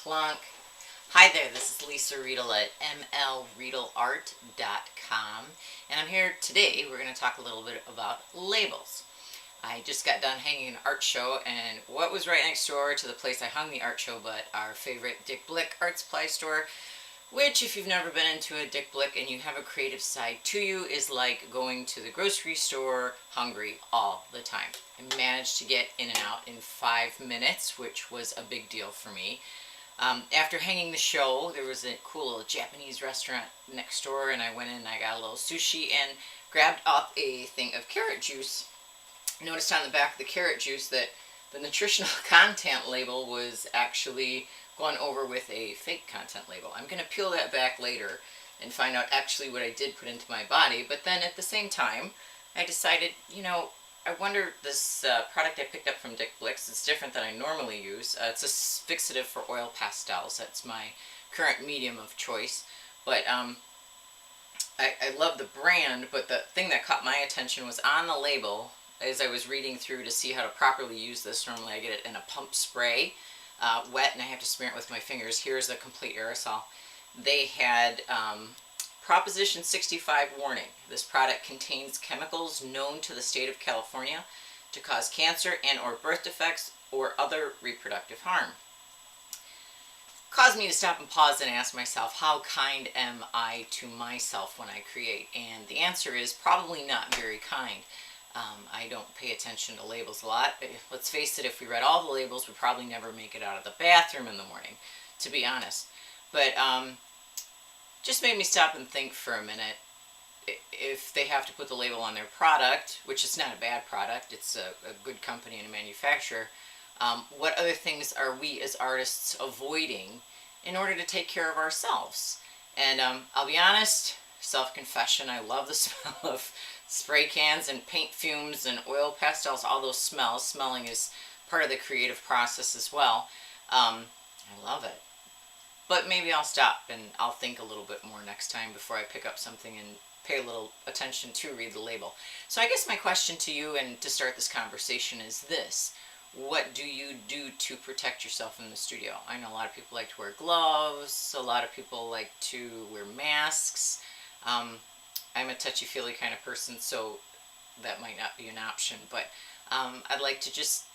clunk. Hi there, this is Lisa Riedel at mlriedelart.com, and I'm here today. We're going to talk a little bit about labels. I just got done hanging an art show, and what was right next door to the place I hung the art show but our favorite Dick Blick art supply store, which, if you've never been into a Dick Blick and you have a creative side to you, is like going to the grocery store hungry all the time. I managed to get in and out in 5 minutes, which was a big deal for me. After hanging the show, there was a cool little Japanese restaurant next door, and I went in and I got a little sushi and grabbed up a thing of carrot juice. Noticed on the back of the carrot juice that the nutritional content label was actually gone over with a fake content label. I'm going to peel that back later and find out actually what I did put into my body, but then at the same time, I decided, I wonder, this product I picked up from Dick Blick's, it's different than I normally use. It's a fixative for oil pastels. That's my current medium of choice. But I love the brand, but the thing that caught my attention was on the label as I was reading through to see how to properly use this. Normally I get it in a pump spray, wet, and I have to smear it with my fingers. Here's the complete aerosol. They had Proposition 65 warning. This product contains chemicals known to the state of California to cause cancer and or birth defects or other reproductive harm. Caused me to stop and pause and ask myself, how kind am I to myself when I create? And the answer is probably not very kind. I don't pay attention to labels a lot. Let's face it, if we read all the labels, we'd probably never make it out of the bathroom in the morning, to be honest. But just made me stop and think for a minute. If they have to put the label on their product, which is not a bad product, it's a good company and a manufacturer, what other things are we as artists avoiding in order to take care of ourselves? And I'll be honest, self-confession, I love the smell of spray cans and paint fumes and oil pastels, all those smells. Smelling is part of the creative process as well. I love it. But maybe I'll stop and I'll think a little bit more next time before I pick up something and pay a little attention to read the label. So I guess my question to you and to start this conversation is this. What do you do to protect yourself in the studio? I know a lot of people like to wear gloves. A lot of people like to wear masks. I'm a touchy-feely kind of person, so that might not be an option. But I'd like to just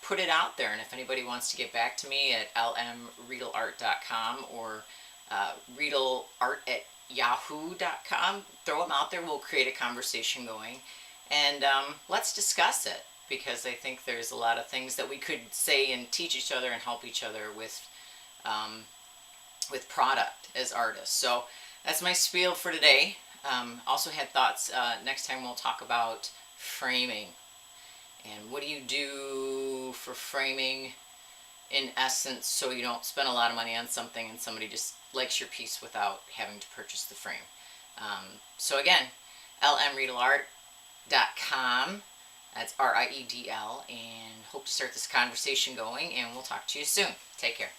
put it out there, and if anybody wants to get back to me at lmriedelart.com or riedelart@yahoo.com, throw them out there. We'll create a conversation going, and let's discuss it, because I think there's a lot of things that we could say and teach each other and help each other with product as artists. So that's my spiel for today. Also had thoughts, next time we'll talk about framing. And what do you do for framing, in essence, so you don't spend a lot of money on something and somebody just likes your piece without having to purchase the frame. So again, lmriedelart.com, that's RIEDL, and hope to start this conversation going, and we'll talk to you soon. Take care.